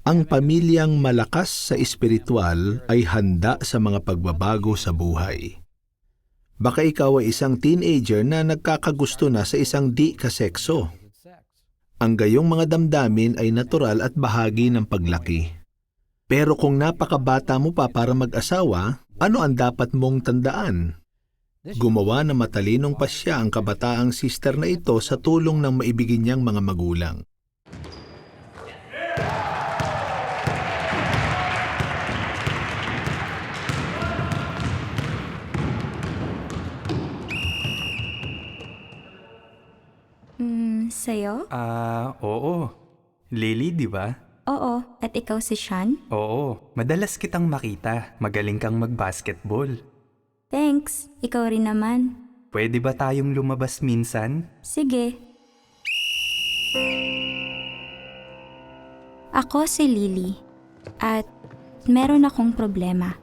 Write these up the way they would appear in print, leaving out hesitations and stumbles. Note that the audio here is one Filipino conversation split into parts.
Ang pamilyang malakas sa espiritual ay handa sa mga pagbabago sa buhay. Baka ikaw ay isang teenager na nagkakagusto na sa isang di kasekso. Ang gayong mga damdamin ay natural at bahagi ng paglaki. Pero kung napakabata mo pa para mag-asawa, ano ang dapat mong tandaan? Gumawa ng matalinong pasya ang kabataang sister na ito sa tulong ng maibigin niyang mga magulang. Sa'yo? Oo. Lily, di ba? Oo, at ikaw si Sean? Oo, madalas kitang makita. Magaling kang mag-basketball. Thanks, ikaw rin naman. Pwede ba tayong lumabas minsan? Sige. Ako si Lily, at meron akong problema.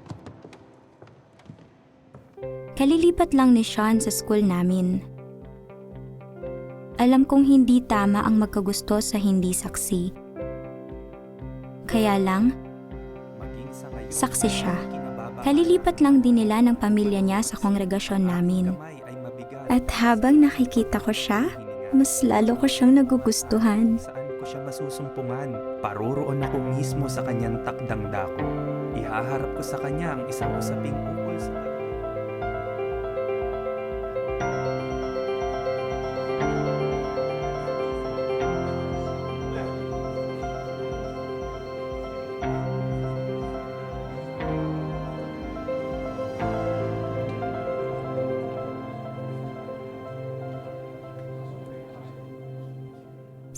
Kalilipat lang ni Sean sa school namin. Alam kong hindi tama ang magkagusto sa hindi saksi. Kaya lang, saksi siya. Kalilipat lang din nila ng pamilya niya sa kongregasyon namin. At habang nakikita ko siya, mas lalo ko siyang nagugustuhan. Saan ko siya masusumpungan? Paroroon ako mismo sa kanyang takdang dako. Ihaharap ko sa kanya ang isang usaping ukol sa kanya.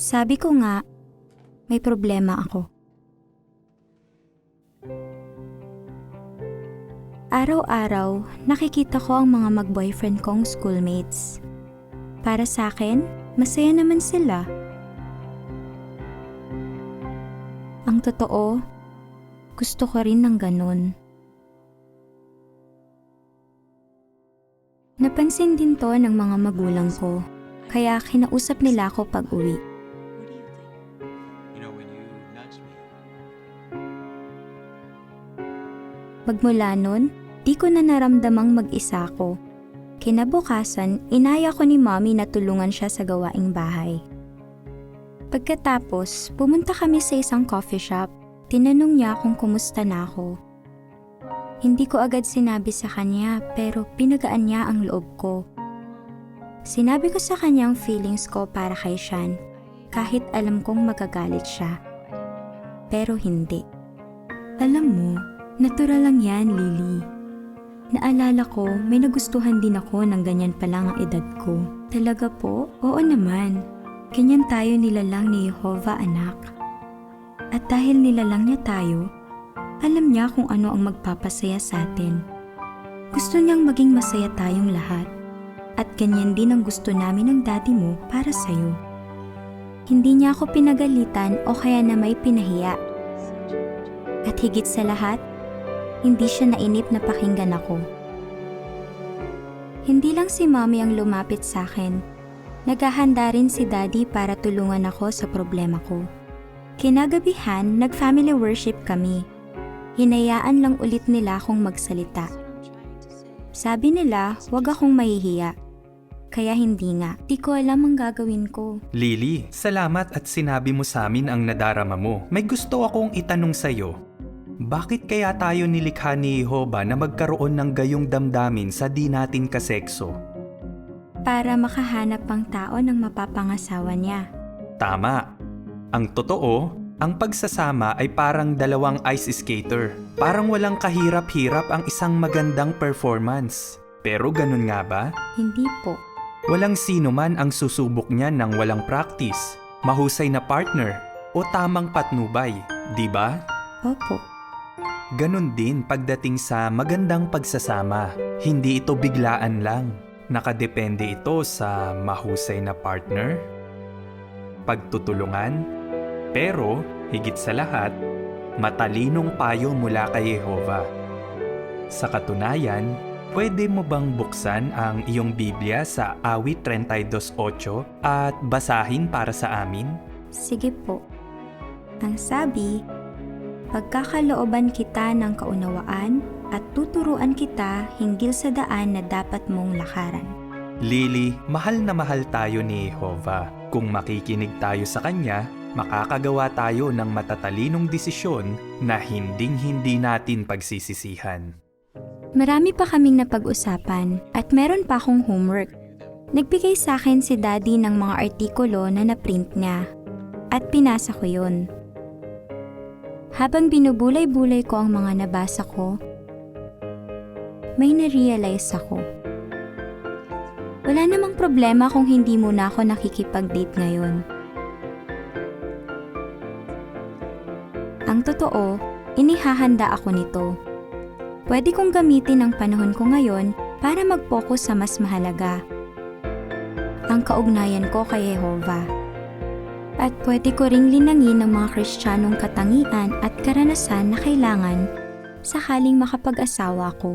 Sabi ko nga, may problema ako. Araw-araw, nakikita ko ang mga mag-boyfriend kong schoolmates. Para sa akin, masaya naman sila. Ang totoo, gusto ko rin ng ganun. Napansin din to ng mga magulang ko, kaya kinausap nila ako pag-uwi. Magmula nun, di ko na naramdamang mag-isa ko. Kinabukasan, inaya ko ni Mommy na tulungan siya sa gawaing bahay. Pagkatapos, pumunta kami sa isang coffee shop. Tinanong niya kung kumusta na ako. Hindi ko agad sinabi sa kanya pero pinagaan niya ang loob ko. Sinabi ko sa kanya ang feelings ko para kay Sean, kahit alam kong magagalit siya. Pero hindi. Alam mo, natural lang yan, Lily. Naalala ko, may nagustuhan din ako ng ganyan pa lang ang edad ko. Talaga po? Oo naman. Ganyan tayo nilalang ni Jehovah, anak. At dahil nilalang niya tayo, alam niya kung ano ang magpapasaya sa atin. Gusto niyang maging masaya tayong lahat. At ganyan din ang gusto namin ng daddy mo para sa'yo. Hindi niya ako pinagalitan o kaya na may pinahiya. At higit sa lahat, hindi siya nainip na pakinggan ako. Hindi lang si Mommy ang lumapit sa akin. Naghahanda rin si Daddy para tulungan ako sa problema ko. Kinagabihan, nag-family worship kami. Hinayaan lang ulit nila akong magsalita. Sabi nila, huwag akong mahihiya. Kaya hindi nga. Di ko alam ang gagawin ko. Lily, salamat at sinabi mo sa amin ang nadarama mo. May gusto akong itanong sa'yo. Bakit kaya tayo nilikha ni Jehovah na magkaroon ng gayong damdamin sa di natin kasekso? Para makahanap ang tao ng mapapangasawa niya. Tama. Ang totoo, ang pagsasama ay parang dalawang ice skater. Parang walang kahirap-hirap ang isang magandang performance. Pero ganun nga ba? Hindi po. Walang sino man ang susubok niyan ng walang practice, mahusay na partner, o tamang patnubay, di ba? Opo. Ganon din pagdating sa magandang pagsasama. Hindi ito biglaan lang. Nakadepende ito sa mahusay na partner, pagtutulungan, pero higit sa lahat, matalinong payo mula kay Jehovah. Sa katunayan, pwede mo bang buksan ang iyong Biblia sa Awit 32:8 at basahin para sa amin? Sige po. Ang sabi, pagkakalooban kita ng kaunawaan at tuturuan kita hinggil sa daan na dapat mong lakaran. Lily, mahal na mahal tayo ni Jehovah. Kung makikinig tayo sa Kanya, makakagawa tayo ng matatalinong desisyon na hinding-hindi natin pagsisisihan. Marami pa kaming napag-usapan at meron pa akong homework. Nagbigay sa akin si Daddy ng mga artikulo na naprint niya at pinasa ko yun. Habang binubulay-bulay ko ang mga nabasa ko, may na-realize ako. Wala namang problema kung hindi muna ako nakikipag-date ngayon. Ang totoo, inihahanda ako nito. Pwede kong gamitin ang panahon ko ngayon para mag-focus sa mas mahalaga. Ang kaugnayan ko kay Jehovah. At pwede ko ring linangin ang mga Kristiyanong katangian at karanasan na kailangan sakaling makapag-asawa ko.